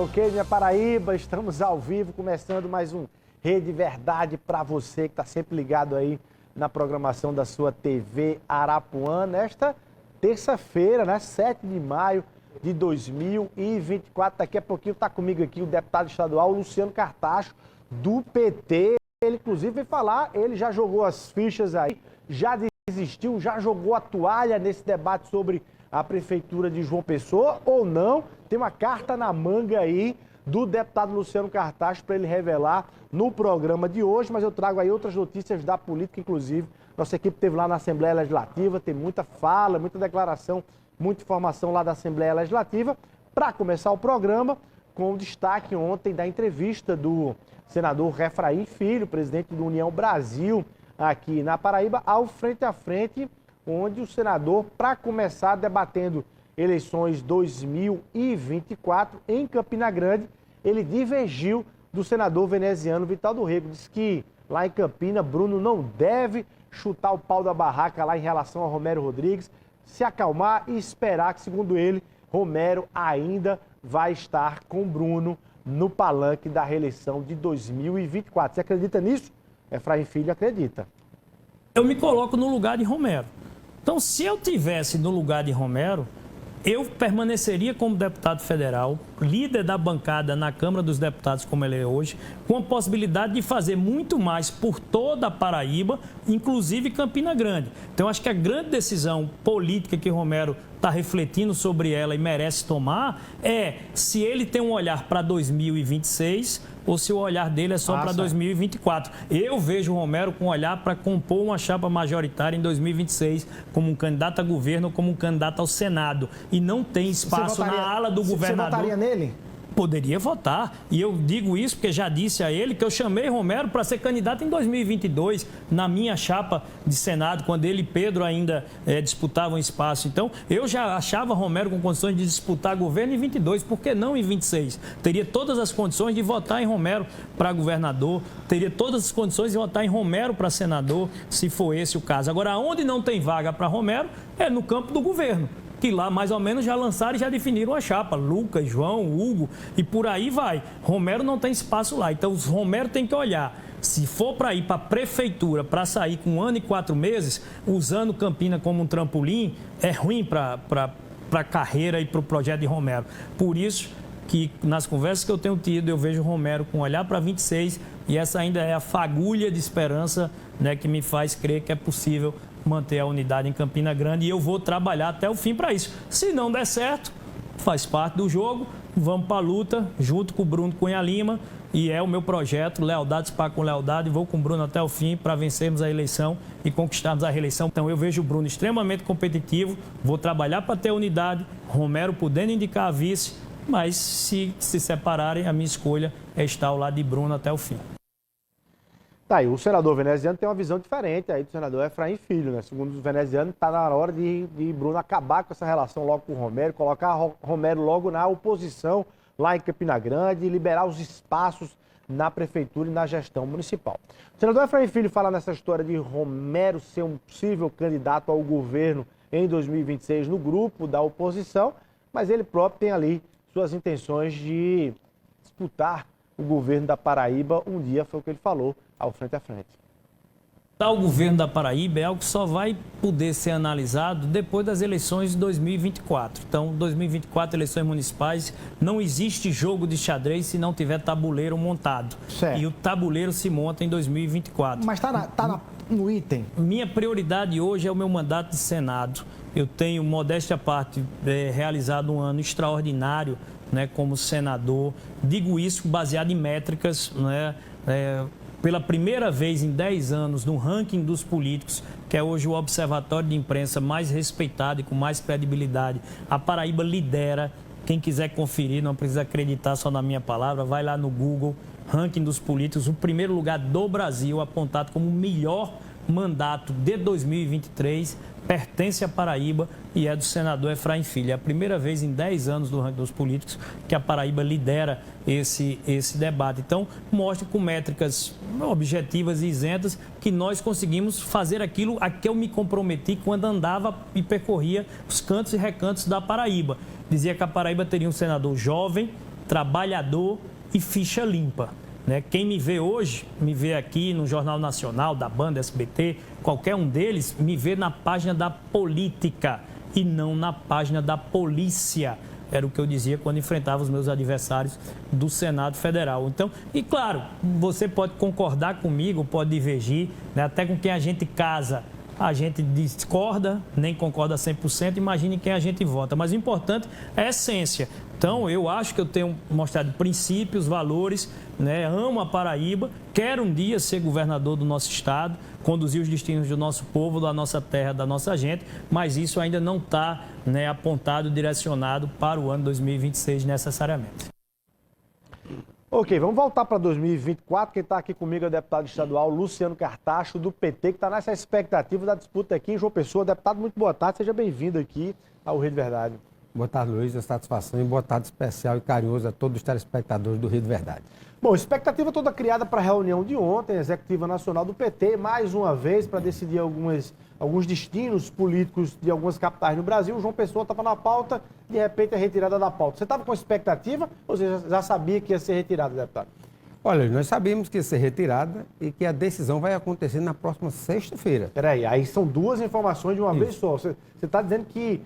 Ok, minha Paraíba, estamos ao vivo, começando mais um Rede Verdade para você que está sempre ligado aí na programação da sua TV Arapuã, nesta terça-feira, né, 7 de maio de 2024. Daqui a pouquinho está comigo aqui o deputado estadual Luciano Cartacho, do PT. Ele, inclusive, veio falar, ele já jogou as fichas aí, já desistiu, já jogou a toalha nesse debate sobre a Prefeitura de João Pessoa ou não. Tem uma carta na manga aí do deputado Luciano Cartacho para ele revelar no programa de hoje, mas eu trago aí outras notícias da política, inclusive. Nossa equipe esteve lá na Assembleia Legislativa, tem muita fala, muita declaração, muita informação lá da Assembleia Legislativa. Para começar o programa, com o destaque ontem da entrevista do senador Efraim Filho, presidente do União Brasil, aqui na Paraíba, ao Frente a Frente, onde o senador, para começar debatendo eleições 2024 em Campina Grande, ele divergiu do senador veneziano Vital do Rego. Diz que lá em Campina, Bruno não deve chutar o pau da barraca lá em relação a Romero Rodrigues, se acalmar e esperar que, segundo ele, Romero ainda vai estar com Bruno no palanque da reeleição de 2024. Você acredita nisso? Efraim Filho acredita. Eu me coloco no lugar de Romero. Então, se eu tivesse no lugar de Romero, eu permaneceria como deputado federal, líder da bancada na Câmara dos Deputados, como ele é hoje, com a possibilidade de fazer muito mais por toda a Paraíba, inclusive Campina Grande. Então, acho que a grande decisão política que Romero está refletindo sobre ela e merece tomar é se ele tem um olhar para 2026 ou se o olhar dele é só para 2024. Eu vejo o Romero com um olhar para compor uma chapa majoritária em 2026, como um candidato a governo, como um candidato ao Senado. E não tem espaço na ala do governador. Você votaria nele? Poderia votar. E eu digo isso porque já disse a ele que eu chamei Romero para ser candidato em 2022, na minha chapa de Senado, quando ele e Pedro ainda disputavam espaço. Então, eu já achava Romero com condições de disputar governo em 22, por que não em 26? Teria todas as condições de votar em Romero para governador, teria todas as condições de votar em Romero para senador, se for esse o caso. Agora, onde não tem vaga para Romero é no campo do governo, que lá mais ou menos já lançaram e já definiram a chapa. Lucas, João, Hugo e por aí vai. Romero não tem espaço lá. Então, os Romero tem que olhar. Se for para ir para a prefeitura, para sair com 1 ano e 4 meses, usando Campina como um trampolim, é ruim para a carreira e para o projeto de Romero. Por isso que nas conversas que eu tenho tido, eu vejo Romero com olhar para 26 e essa ainda é a fagulha de esperança, né, que me faz crer que é possível manter a unidade em Campina Grande e eu vou trabalhar até o fim para isso. Se não der certo, faz parte do jogo, vamos para a luta junto com o Bruno Cunha Lima e é o meu projeto, lealdade se paga com lealdade, vou com o Bruno até o fim para vencermos a eleição e conquistarmos a reeleição. Então eu vejo o Bruno extremamente competitivo, vou trabalhar para ter unidade, Romero podendo indicar a vice, mas se separarem, a minha escolha é estar ao lado de Bruno até o fim. Tá aí, o senador veneziano tem uma visão diferente aí do senador Efraim Filho, né? Segundo os venezianos, está na hora de Bruno acabar com essa relação logo com o Romero, colocar Romero logo na oposição lá em Campina Grande e liberar os espaços na prefeitura e na gestão municipal. O senador Efraim Filho fala nessa história de Romero ser um possível candidato ao governo em 2026 no grupo da oposição, mas ele próprio tem ali suas intenções de disputar o governo da Paraíba um dia, foi o que ele falou, ao Frente a Frente. O governo da Paraíba é algo que só vai poder ser analisado depois das eleições de 2024. Então, 2024, eleições municipais, não existe jogo de xadrez se não tiver tabuleiro montado. Certo. E o tabuleiro se monta em 2024. Mas está no item. Minha prioridade hoje é o meu mandato de Senado. Eu tenho, modéstia à parte, realizado um ano extraordinário, né, como senador. Digo isso baseado em métricas, né, pela primeira vez em 10 anos no ranking dos políticos, que é hoje o observatório de imprensa mais respeitado e com mais credibilidade. A Paraíba lidera. Quem quiser conferir, não precisa acreditar só na minha palavra, vai lá no Google, ranking dos políticos, o primeiro lugar do Brasil, apontado como o melhor mandato de 2023, pertence à Paraíba e é do senador Efraim Filho. É a primeira vez em 10 anos do ranking dos políticos que a Paraíba lidera esse debate. Então, mostra com métricas objetivas e isentas que nós conseguimos fazer aquilo a que eu me comprometi quando andava e percorria os cantos e recantos da Paraíba. Dizia que a Paraíba teria um senador jovem, trabalhador e ficha limpa. Né? Quem me vê hoje, me vê aqui no Jornal Nacional, da Banda, SBT, qualquer um deles, me vê na página da política e não na página da polícia. Era o que eu dizia quando enfrentava os meus adversários do Senado Federal. Então, e claro, você pode concordar comigo, pode divergir, né? Até com quem a gente casa, a gente discorda, nem concorda 100%, imagine quem a gente vota. Mas o importante é a essência. Então, eu acho que eu tenho mostrado princípios, valores, né? Amo a Paraíba, quero um dia ser governador do nosso estado, conduzir os destinos do nosso povo, da nossa terra, da nossa gente, mas isso ainda não está, né, apontado, direcionado para o ano 2026 necessariamente. Ok, vamos voltar para 2024. Quem está aqui comigo é o deputado estadual Luciano Cartacho, do PT, que está nessa expectativa da disputa aqui em João Pessoa. Deputado, muito boa tarde, seja bem-vindo aqui ao Rio de Verdade. Boa tarde, Luiz, a satisfação e boa tarde especial e carinhosa a todos os telespectadores do Rio de Verdade. Bom, expectativa toda criada para a reunião de ontem, a Executiva Nacional do PT, mais uma vez para decidir alguns destinos políticos de algumas capitais no Brasil. O João Pessoa estava na pauta, de repente é retirada da pauta. Você estava com expectativa ou você já sabia que ia ser retirada, deputado? Olha, nós sabíamos que ia ser retirada e que a decisão vai acontecer na próxima sexta-feira. Peraí, aí são duas informações de uma vez só. Você está dizendo que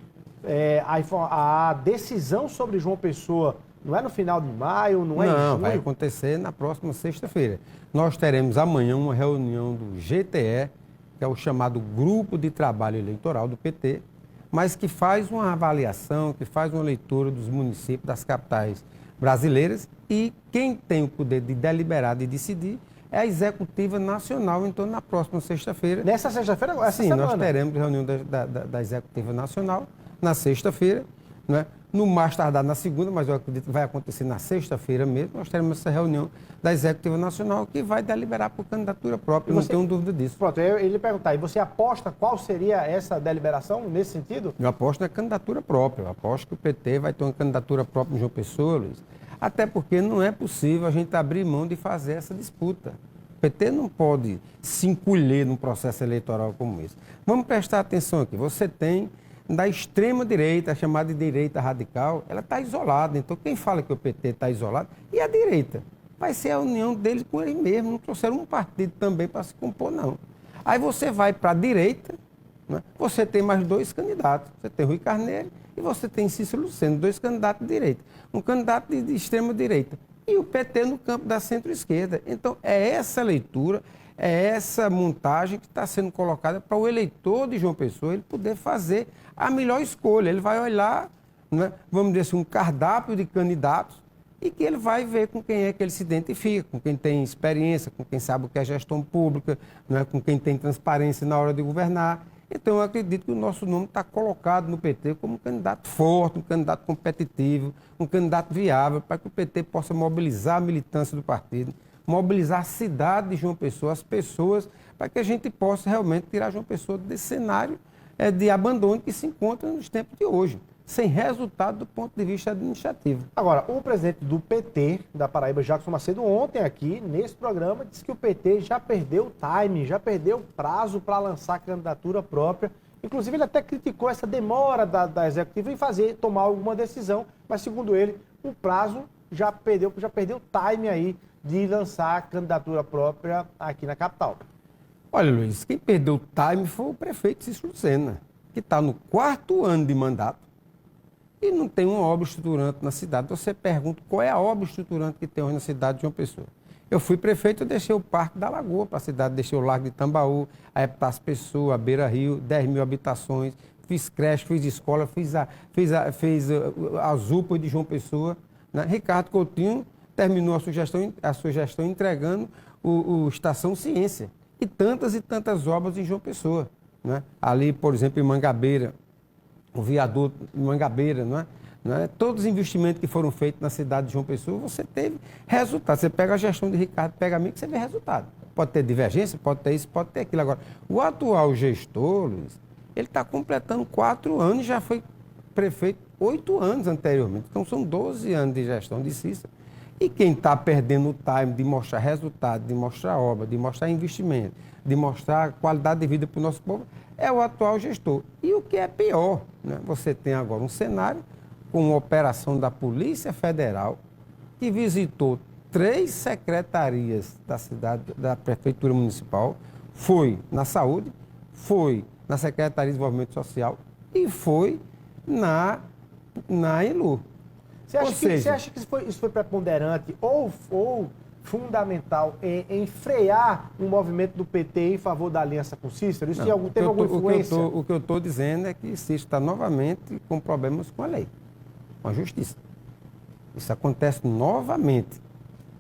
a decisão sobre João Pessoa não é no final de maio, não é em junho? Não, vai acontecer na próxima sexta-feira. Nós teremos amanhã uma reunião do GTE, que é o chamado Grupo de Trabalho Eleitoral do PT, mas que faz uma avaliação, que faz uma leitura dos municípios, das capitais brasileiras, e quem tem o poder de deliberar e decidir é a Executiva Nacional. Então, na próxima sexta-feira... Nessa sexta-feira? Essa semana? Nós teremos reunião da Executiva Nacional na sexta-feira, né? No mais tardar na segunda, mas eu acredito que vai acontecer na sexta-feira mesmo. Nós teremos essa reunião da Executiva Nacional que vai deliberar por candidatura própria, não tenho dúvida disso. Pronto, eu ia lhe perguntar, e você aposta qual seria essa deliberação nesse sentido? Eu aposto na candidatura própria, eu aposto que o PT vai ter uma candidatura própria em João Pessoa, Luiz, até porque não é possível a gente abrir mão de fazer essa disputa. O PT não pode se encolher num processo eleitoral como esse. Vamos prestar atenção aqui, você tem da extrema-direita, chamada de direita radical, ela está isolada. Então, quem fala que o PT está isolado, e a direita? Vai ser a união deles com ele mesmo. Não trouxeram um partido também para se compor, não. Aí você vai para a direita, né? Você tem mais dois candidatos. Você tem Rui Carneiro e você tem Cícero Lucena, dois candidatos de direita. Um candidato de extrema-direita. E o PT no campo da centro-esquerda. Então, é essa leitura, é essa montagem que está sendo colocada para o eleitor de João Pessoa ele poder fazer a melhor escolha. Ele vai olhar, né, vamos dizer assim, um cardápio de candidatos e que ele vai ver com quem é que ele se identifica, com quem tem experiência, com quem sabe o que é gestão pública, né, com quem tem transparência na hora de governar. Então, eu acredito que o nosso nome está colocado no PT como um candidato forte, um candidato competitivo, um candidato viável, para que o PT possa mobilizar a militância do partido, mobilizar a cidade de João Pessoa, as pessoas, para que a gente possa realmente tirar João Pessoa desse cenário de abandono que se encontra nos tempos de hoje, sem resultado do ponto de vista administrativo. Agora, o presidente do PT da Paraíba, Jackson Macedo, ontem aqui, nesse programa, disse que o PT já perdeu o time, já perdeu o prazo para lançar candidatura própria. Inclusive, ele até criticou essa demora da Executiva em tomar alguma decisão, mas, segundo ele, o prazo já perdeu o time aí de lançar a candidatura própria aqui na capital. Olha, Luiz, quem perdeu o time foi o prefeito Cícero Lucena, que está no 4º ano de mandato e não tem uma obra estruturante na cidade. Você pergunta qual é a obra estruturante que tem hoje na cidade de João Pessoa. Eu fui prefeito, eu deixei o Parque da Lagoa para a cidade, deixei o Largo de Tambaú, a Epitácio Pessoa, a Beira Rio, 10 mil habitações, fiz creche, fiz escola, fiz as UPAs de João Pessoa, né? Ricardo Coutinho terminou a sua gestão entregando o Estação Ciência e tantas obras em João Pessoa, né? Ali, por exemplo, em Mangabeira, o viaduto em Mangabeira, não é? Todos os investimentos que foram feitos na cidade de João Pessoa, você teve resultado. Você pega a gestão de Ricardo, pega a mim, que você vê resultado. Pode ter divergência, pode ter isso, pode ter aquilo. Agora, o atual gestor, Luiz, ele está completando 4 anos e já foi prefeito 8 anos anteriormente. Então, são 12 anos de gestão de Cícero. E quem está perdendo o time de mostrar resultado, de mostrar obra, de mostrar investimento, de mostrar qualidade de vida para o nosso povo, é o atual gestor. E o que é pior, né? Você tem agora um cenário com uma operação da Polícia Federal, que visitou 3 secretarias da cidade, da Prefeitura Municipal, foi na Saúde, foi na Secretaria de Desenvolvimento Social e foi na ELU. Você acha que isso foi preponderante ou fundamental em frear um movimento do PT em favor da aliança com Cícero? Isso teve alguma influência? O que eu estou dizendo é que Cícero está novamente com problemas com a lei, com a justiça. Isso acontece novamente,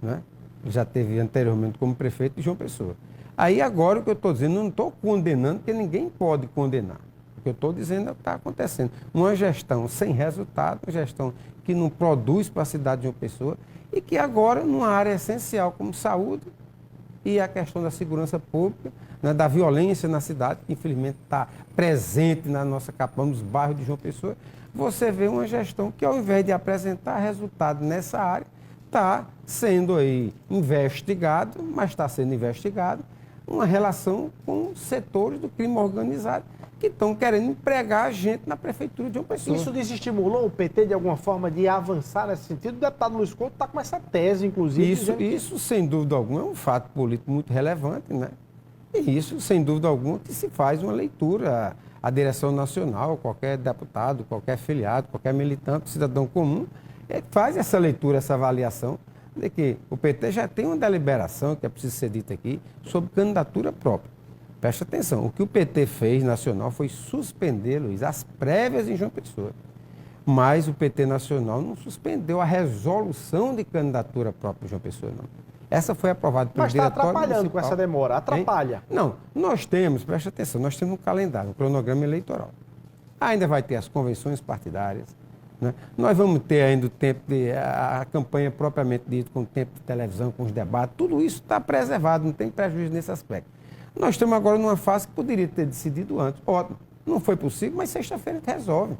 né? Já teve anteriormente como prefeito de João Pessoa. Aí agora o que eu estou dizendo, eu não estou condenando, porque ninguém pode condenar. O que eu estou dizendo é o que está acontecendo. Uma gestão sem resultado, uma gestão que não produz para a cidade de João Pessoa e que agora, numa área essencial como saúde e a questão da segurança pública, né, da violência na cidade, que infelizmente está presente na nossa capital, nos bairros de João Pessoa, você vê uma gestão que, ao invés de apresentar resultado nessa área, está sendo aí investigado, mas está sendo investigado uma relação com setores do crime organizado que estão querendo empregar a gente na Prefeitura de João Pessoa. Isso desestimulou o PT, de alguma forma, de avançar nesse sentido? O deputado Luiz Couto está com essa tese, inclusive. Isso, sem dúvida alguma, é um fato político muito relevante, né? E isso, sem dúvida alguma, que se faz uma leitura. A direção nacional, qualquer deputado, qualquer filiado, qualquer militante, cidadão comum, faz essa leitura, essa avaliação de que o PT já tem uma deliberação, que é preciso ser dita aqui, sobre candidatura própria. Preste atenção, o que o PT fez nacional foi suspender, Luiz, as prévias em João Pessoa. Mas o PT nacional não suspendeu a resolução de candidatura própria em João Pessoa, não. Essa foi aprovada pelo diretório municipal. Mas está atrapalhando com essa demora, atrapalha. Hein? Não, nós temos, preste atenção, nós temos um calendário, um cronograma eleitoral. Ainda vai ter as convenções partidárias, né? Nós vamos ter ainda o tempo a campanha propriamente dita, com o tempo de televisão, com os debates, tudo isso está preservado, não tem prejuízo nesse aspecto. Nós estamos agora numa fase que poderia ter decidido antes. Ótimo, não foi possível, mas sexta-feira a gente resolve.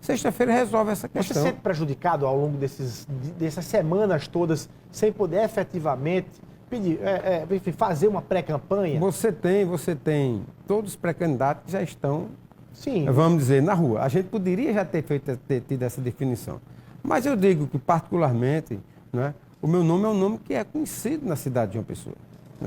Sexta-feira resolve essa questão. Você se sente prejudicado ao longo dessas semanas todas, sem poder efetivamente fazer uma pré-campanha? Você tem todos os pré-candidatos que já estão, sim, vamos dizer, na rua. A gente poderia já ter tido essa definição. Mas eu digo que, particularmente, né, o meu nome é um nome que é conhecido na cidade de João Pessoa.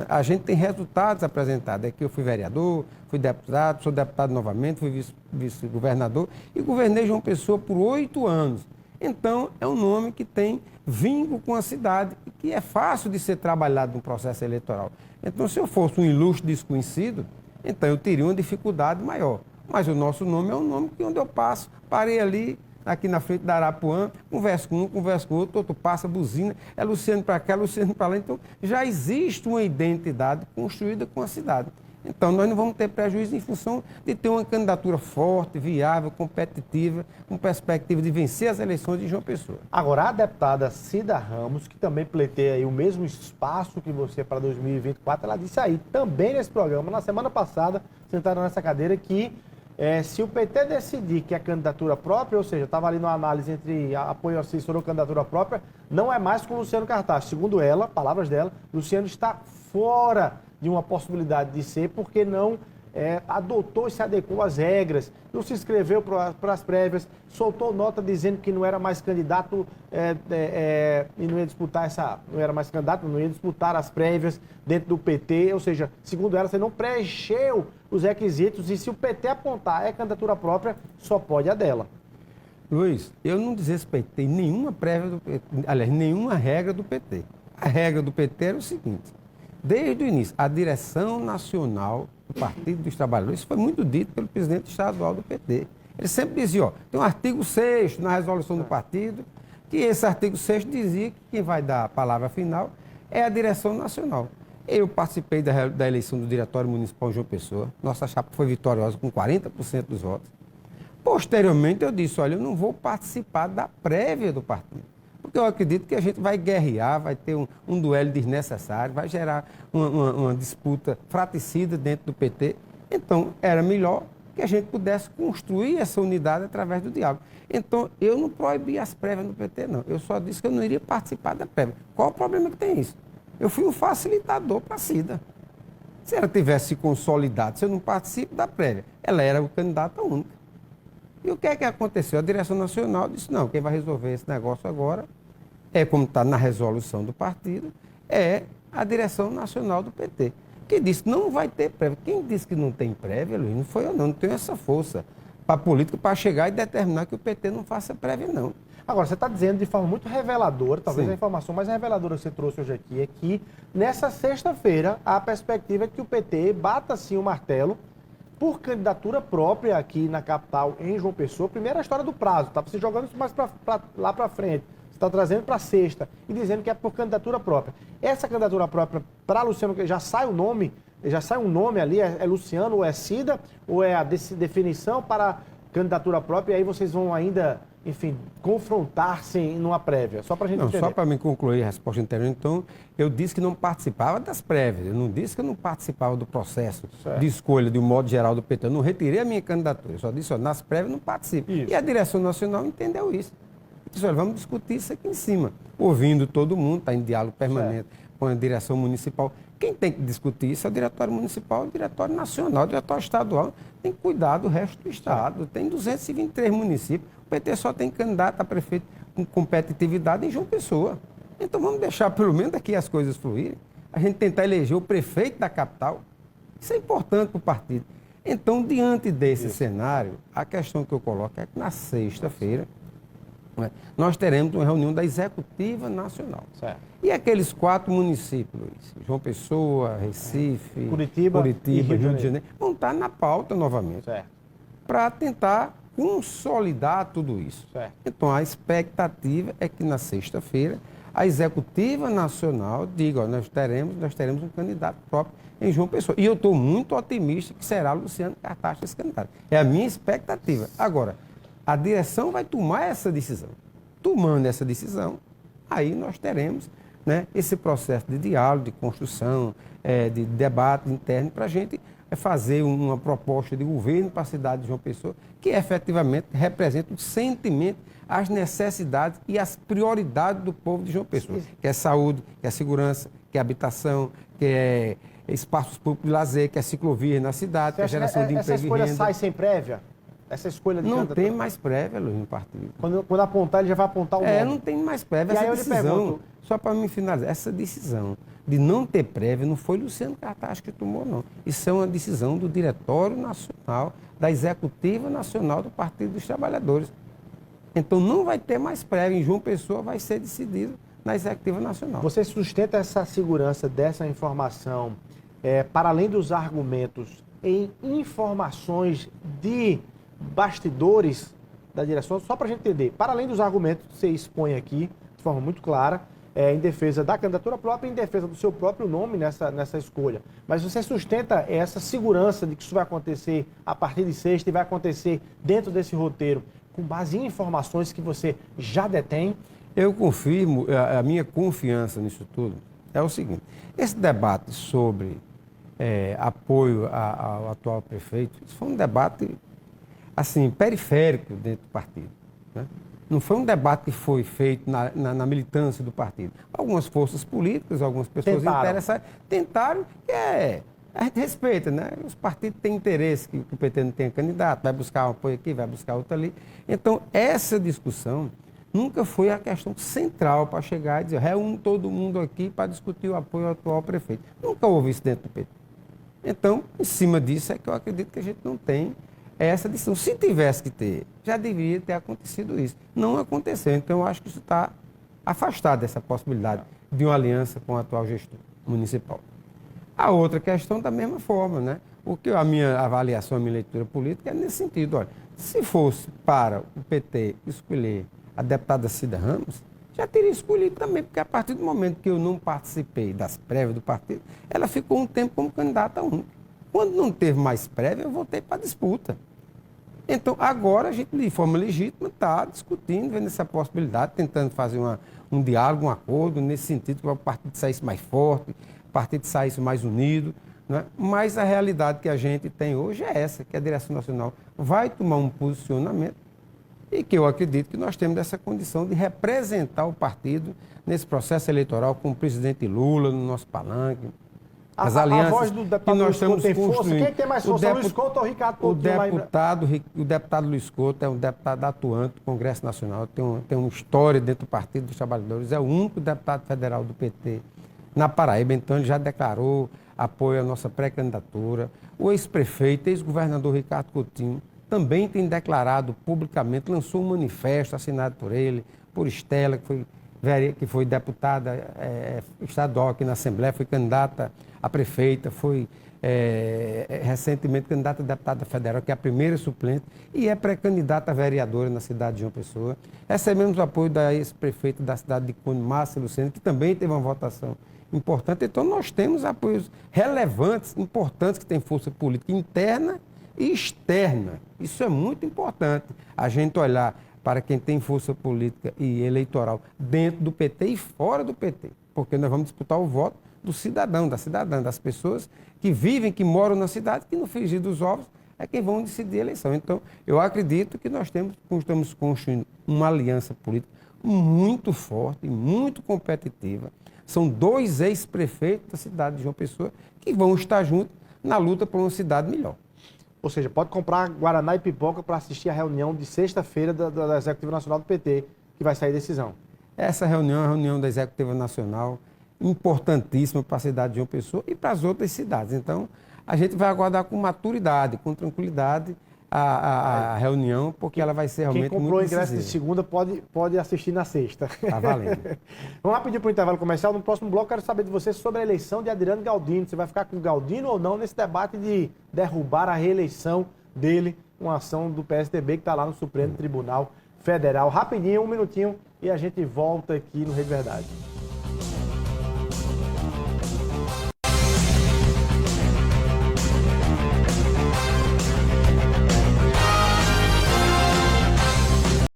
A gente tem resultados apresentados. Aqui eu fui vereador, fui deputado, sou deputado novamente, fui vice-governador e governei João Pessoa por 8 anos. Então, é um nome que tem vínculo com a cidade e que é fácil de ser trabalhado no processo eleitoral. Então, se eu fosse um ilustre desconhecido, então eu teria uma dificuldade maior. Mas o nosso nome é um nome que, onde eu passo, parei ali, aqui na frente da Arapuã, converso com um, converso com outro passa, buzina, é Luciano para cá, Luciano para lá. Então, já existe uma identidade construída com a cidade. Então, nós não vamos ter prejuízo em função de ter uma candidatura forte, viável, competitiva, com perspectiva de vencer as eleições de João Pessoa. Agora, a deputada Cida Ramos, que também pleiteia aí o mesmo espaço que você para 2024, ela disse aí, também nesse programa, na semana passada, sentada nessa cadeira, que se o PT decidir que é candidatura própria, ou seja, estava ali numa análise entre apoio a Cícero ou candidatura própria, não é mais com o Luciano Cartaz. Segundo ela, palavras dela, Luciano está fora de uma possibilidade de ser porque não adotou e se adequou às regras, não se inscreveu para as prévias, soltou nota dizendo que não era mais candidato e não ia disputar não era mais candidato, não ia disputar as prévias dentro do PT, ou seja, segundo ela, você não preencheu os requisitos e se o PT apontar candidatura própria, só pode a dela. Luiz, eu não desrespeitei nenhuma prévia do PT, aliás, nenhuma regra do PT. A regra do PT era o seguinte: desde o início, a direção nacional do Partido dos Trabalhadores, isso foi muito dito pelo presidente estadual do PT. Ele sempre dizia, tem um artigo 6º na resolução do partido, que esse artigo 6º dizia que quem vai dar a palavra final é a direção nacional. Eu participei da eleição do Diretório Municipal de João Pessoa, nossa chapa foi vitoriosa com 40% dos votos. Posteriormente eu disse, olha, eu não vou participar da prévia do partido. Porque eu acredito que a gente vai guerrear, vai ter um duelo desnecessário, vai gerar uma disputa fratricida dentro do PT. Então, era melhor que a gente pudesse construir essa unidade através do diálogo. Então, eu não proibi as prévias no PT, não. Eu só disse que eu não iria participar da prévia. Qual o problema que tem isso? Eu fui um facilitador para a Cida. Se ela tivesse se consolidado, se eu não participo da prévia, ela era o candidato único. E o que é que aconteceu? A direção nacional disse, não, quem vai resolver esse negócio agora é como está na resolução do partido, é a direção nacional do PT, que disse que não vai ter prévia. Quem disse que não tem prévia, Luiz, não foi eu não tenho essa força para a política para chegar e determinar que o PT não faça prévia, não. Agora, você está dizendo de forma muito reveladora, talvez Sim. a informação mais reveladora que você trouxe hoje aqui é que nessa sexta-feira a perspectiva é que o PT bata sim o martelo por candidatura própria aqui na capital, em João Pessoa. Primeiro a história do prazo, tá? Você jogando isso mais lá para frente. Você está trazendo para sexta e dizendo que é por candidatura própria. Essa candidatura própria para Luciano, já sai um nome ali, é Luciano ou é Cida, ou é a definição para candidatura própria, e aí vocês vão ainda, enfim, confrontar-se numa prévia, só para a gente Não, entender. só para me concluir a resposta anterior, então, eu disse que não participava das prévias, eu não disse que eu não participava do processo Certo. de escolha, de um modo geral, do PT, eu não retirei a minha candidatura, eu só disse, ó, nas prévias eu não participo. Isso. E a direção nacional entendeu isso. Disse, olha, vamos discutir isso aqui em cima, ouvindo todo mundo, está em diálogo permanente com a direção municipal. Quem tem que discutir isso é o diretório municipal, o diretório nacional, o diretório estadual, tem que cuidar do resto do estado. Tem 223 municípios, o PT só tem candidato a prefeito com competitividade em João Pessoa. Então vamos deixar pelo menos aqui as coisas fluírem, a gente tentar eleger o prefeito da capital. Isso é importante para o partido. Então, diante desse cenário, a questão que eu coloco é que na sexta-feira, nós teremos uma reunião da Executiva Nacional. Certo. E aqueles 4 municípios, Luiz, João Pessoa, Recife, Curitiba e Rio de Janeiro, vão estar na pauta novamente, Certo. para tentar consolidar tudo isso. Certo. Então, a expectativa é que na sexta-feira a Executiva Nacional diga, ó, nós teremos um candidato próprio em João Pessoa. E eu estou muito otimista que será Luciano Cartacho esse candidato. É a minha expectativa. Agora, a direção vai tomar essa decisão. Tomando essa decisão, aí nós teremos, né, esse processo de diálogo, de construção, de debate interno, para a gente fazer uma proposta de governo para a cidade de João Pessoa, que efetivamente representa o sentimento, as necessidades e as prioridades do povo de João Pessoa, que é saúde, que é segurança, que é habitação, que é espaços públicos de lazer, que é ciclovia na cidade, que é geração de emprego e renda. Essa escolha sai sem prévia? Essa escolha de Não candidatura? tem mais prévia, Luiz, no partido. Quando apontar, ele já vai apontar o nome. Não tem mais prévia. E Essa aí eu lhe decisão, pergunto- só para me finalizar, essa decisão de não ter prévia não foi Luciano Cartacho que tomou, não. Isso é uma decisão do Diretório Nacional, da Executiva Nacional do Partido dos Trabalhadores. Então não vai ter mais prévia. Em João Pessoa vai ser decidido na Executiva Nacional. Você sustenta essa segurança dessa informação, para além dos argumentos, em informações de bastidores da direção, só para a gente entender, para além dos argumentos que você expõe aqui, de forma muito clara, em defesa da candidatura própria e em defesa do seu próprio nome nessa escolha. Mas você sustenta essa segurança de que isso vai acontecer a partir de sexta e vai acontecer dentro desse roteiro, com base em informações que você já detém? Eu confirmo, a minha confiança nisso tudo é o seguinte, esse debate sobre apoio ao atual prefeito, isso foi um debate, assim, periférico dentro do partido, né? Não foi um debate que foi feito na militância do partido. Algumas forças políticas, algumas pessoas interessadas tentaram, a gente respeita, né? Os partidos têm interesse que o PT não tenha candidato, vai buscar um apoio aqui, vai buscar outro ali. Então, essa discussão nunca foi a questão central para chegar e dizer, reúne todo mundo aqui para discutir o apoio ao atual prefeito. Nunca houve isso dentro do PT. Então, em cima disso é que eu acredito que a gente não tem essa decisão. Se tivesse que ter, já deveria ter acontecido isso. Não aconteceu. Então, eu acho que isso está afastado dessa possibilidade de uma aliança com o atual gestor municipal. A outra questão, da mesma forma, né? Porque a minha avaliação, a minha leitura política é nesse sentido. Olha, se fosse para o PT escolher a deputada Cida Ramos, já teria escolhido também, porque a partir do momento que eu não participei das prévias do partido, ela ficou um tempo como candidata única. Quando não teve mais prévia, eu voltei para a disputa. Então, agora a gente, de forma legítima, está discutindo, vendo essa possibilidade, tentando fazer um diálogo, um acordo, nesse sentido, que o partido saísse mais forte, o partido saísse mais unido, né? Mas a realidade que a gente tem hoje é essa, que a direção nacional vai tomar um posicionamento e que eu acredito que nós temos essa condição de representar o partido nesse processo eleitoral com o presidente Lula no nosso palanque, As alianças a voz do deputado que nós Luiz Couto estamos tem força? construindo. Quem tem mais força, Luiz Couto ou Ricardo O Coutinho? deputado Luiz Couto é um deputado atuante do Congresso Nacional, tem uma história dentro do Partido dos Trabalhadores, é o único deputado federal do PT na Paraíba, então ele já declarou apoio à nossa pré-candidatura. O ex-prefeito, ex-governador Ricardo Coutinho, também tem declarado publicamente, lançou um manifesto assinado por ele, por Estela, que foi deputada estadual aqui na Assembleia, foi candidata a prefeita, foi recentemente candidata a deputada federal, que é a primeira suplente, e é pré-candidata a vereadora na cidade de João Pessoa. Recebemos o apoio da ex-prefeita da cidade de Conde, Márcia Lucena, que também teve uma votação importante. Então, nós temos apoios relevantes, importantes, que têm força política interna e externa. Isso é muito importante, a gente olhar para quem tem força política e eleitoral dentro do PT e fora do PT, porque nós vamos disputar o voto do cidadão, da cidadã, das pessoas que vivem, que moram na cidade, que no frigir dos ovos é quem vão decidir a eleição. Então, eu acredito que nós estamos construindo uma aliança política muito forte, muito competitiva. São 2 ex-prefeitos da cidade de João Pessoa que vão estar juntos na luta por uma cidade melhor. Ou seja, pode comprar guaraná e pipoca para assistir a reunião de sexta-feira da Executiva Nacional do PT, que vai sair decisão. Essa reunião é a reunião da Executiva Nacional, importantíssima para a cidade de João Pessoa e para as outras cidades. Então, a gente vai aguardar com maturidade, com tranquilidade a reunião, porque ela vai ser realmente muito decisiva. Quem comprou o ingresso de segunda pode assistir na sexta. Está valendo. Vamos lá pedir para o intervalo comercial. No próximo bloco, quero saber de você sobre a eleição de Adriano Galdino. Você vai ficar com o Galdino ou não nesse debate de derrubar a reeleição dele, uma ação do PSDB que está lá no Supremo Tribunal Federal. Rapidinho, 1 minutinho, e a gente volta aqui no Rede Verdade.